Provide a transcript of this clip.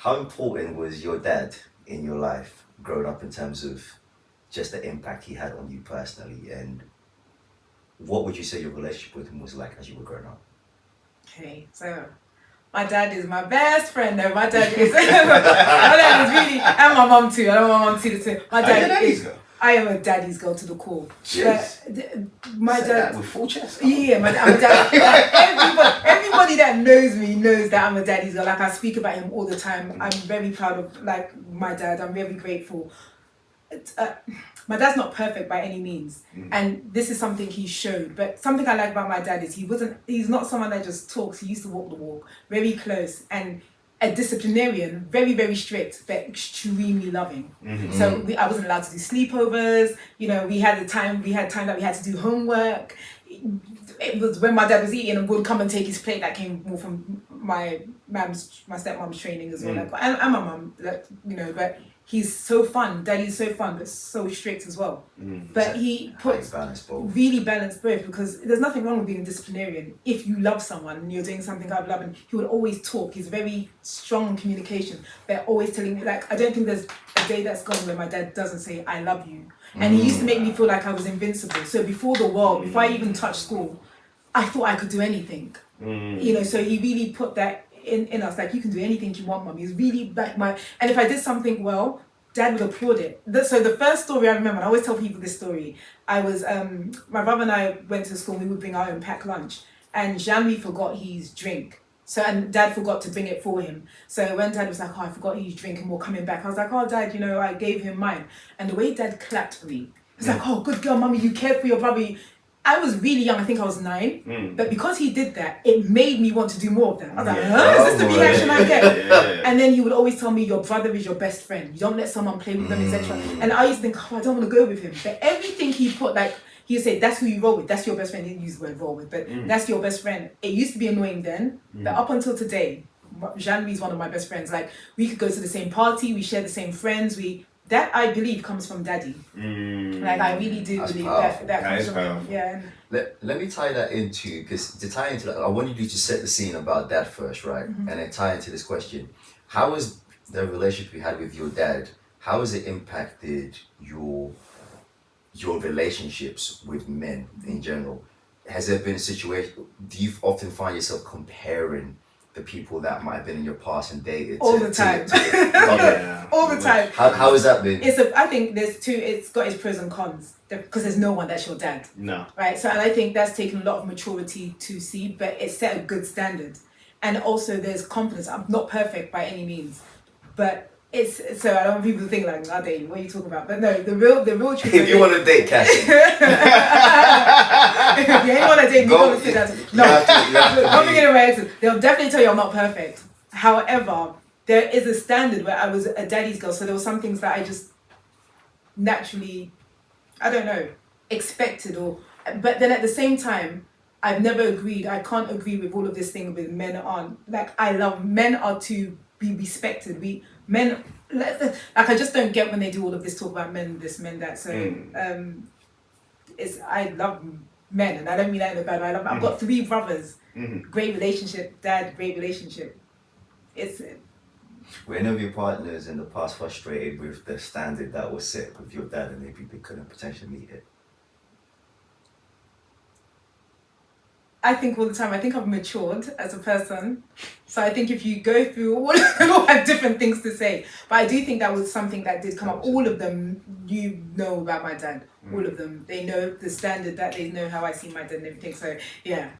How important was your dad in your life growing up in terms of just the impact he had on you personally, and what would you say your relationship with him was like as you were growing up? Okay, so my dad is my best friend. No, my dad is. My dad is really, and my mum too. I don't want my mum to say. My dad is. I am a daddy's girl to the core. My dad with full chest. Yeah, I'm a daddy. Like, everybody that knows me knows that I'm a daddy's girl. Like I speak about him all the time. I'm very proud of like my dad. I'm very grateful. My dad's not perfect by any means, and this is something he showed. But something I like about my dad is he's not someone that just talks. He used to walk the walk, very close, and a disciplinarian, very, very strict, but extremely loving. So I wasn't allowed to do sleepovers. You know, we had time that we had to do homework. It was when my dad was eating and would come and take his plate. That came more from my stepmom's training as well, like, and my mum, like, you know. But he's so fun. Daddy's so fun, but so strict as well. But he puts really balanced both, because there's nothing wrong with being a disciplinarian if you love someone and you're doing something out of love. And he would always talk. He's very strong in communication. They're always telling me, like, I don't think there's a day that's gone where my dad doesn't say I love you. And he used to make me feel like I was invincible. So before I even touched school, I thought I could do anything. You know, so he really put that in us, like, you can do anything you want, mum. He's really like and if I did something well, dad would applaud it. So the first story I remember, and I always tell people this story, I was my brother and I went to school and we would bring our own packed lunch, and Jean-Louis forgot his drink. So, and dad forgot to bring it for him. So when dad was like, oh, I forgot his drink and we're coming back, I was like, oh, dad, you know, I gave him mine. And the way dad clapped for me, he was like, oh, good girl, mummy, you cared for your brother. I was really young, I think I was 9, but because he did that, it made me want to do more of that. I was like, is this the reaction I get? And then he would always tell me, your brother is your best friend. You don't let someone play with them, etc. And I used to think, oh, I don't want to go with him. But everything he put, like, he would say, that's who you roll with, that's your best friend. He didn't use the word roll with, but that's your best friend. It used to be annoying then, but up until today, Jean-Louis is one of my best friends. Like, we could go to the same party, we share the same friends, that I believe comes from daddy. Like, I really do believe that comes from him. Yeah. Let me tie that into, because to tie into that, I wanted you to set the scene about dad first, right? And then tie into this question. How has the relationship you had with your dad, how has it impacted your relationships with men in general? Has there been a situation, do you often find yourself comparing the people that might have been in your past and dated all the time? All the time. How has that been? I think it's got its pros and cons, because there's no one that's your dad. No. Right? So, and I think that's taken a lot of maturity to see, but it set a good standard. And also there's confidence. I'm not perfect by any means, but so I don't want people to think like, oh, Dave, what are you talking about? But no, the real truth. If you want to date Cassie. If you want to date, go sit down. No, don't get it right. They'll definitely tell you I'm not perfect. However, there is a standard where I was a daddy's girl, so there were some things that I just naturally, I don't know, expected, but then at the same time, I've never agreed. I can't agree with all of this thing with men aren't, like, I love men are to be respected. Men, like, I just don't get when they do all of this talk about men this, men that. So I love men, and I don't mean that in a bad way. I've got 3 brothers, great relationship, dad, great relationship. Were any of your partners in the past frustrated with the standard that was set with your dad, and maybe they couldn't potentially meet it? I think all the time. I think I've matured as a person. So I think if you go through all have different things to say. But I do think that was something that did come up. All of them, you know about my dad. All of them. They know the standard, that they know how I see my dad and everything. So yeah.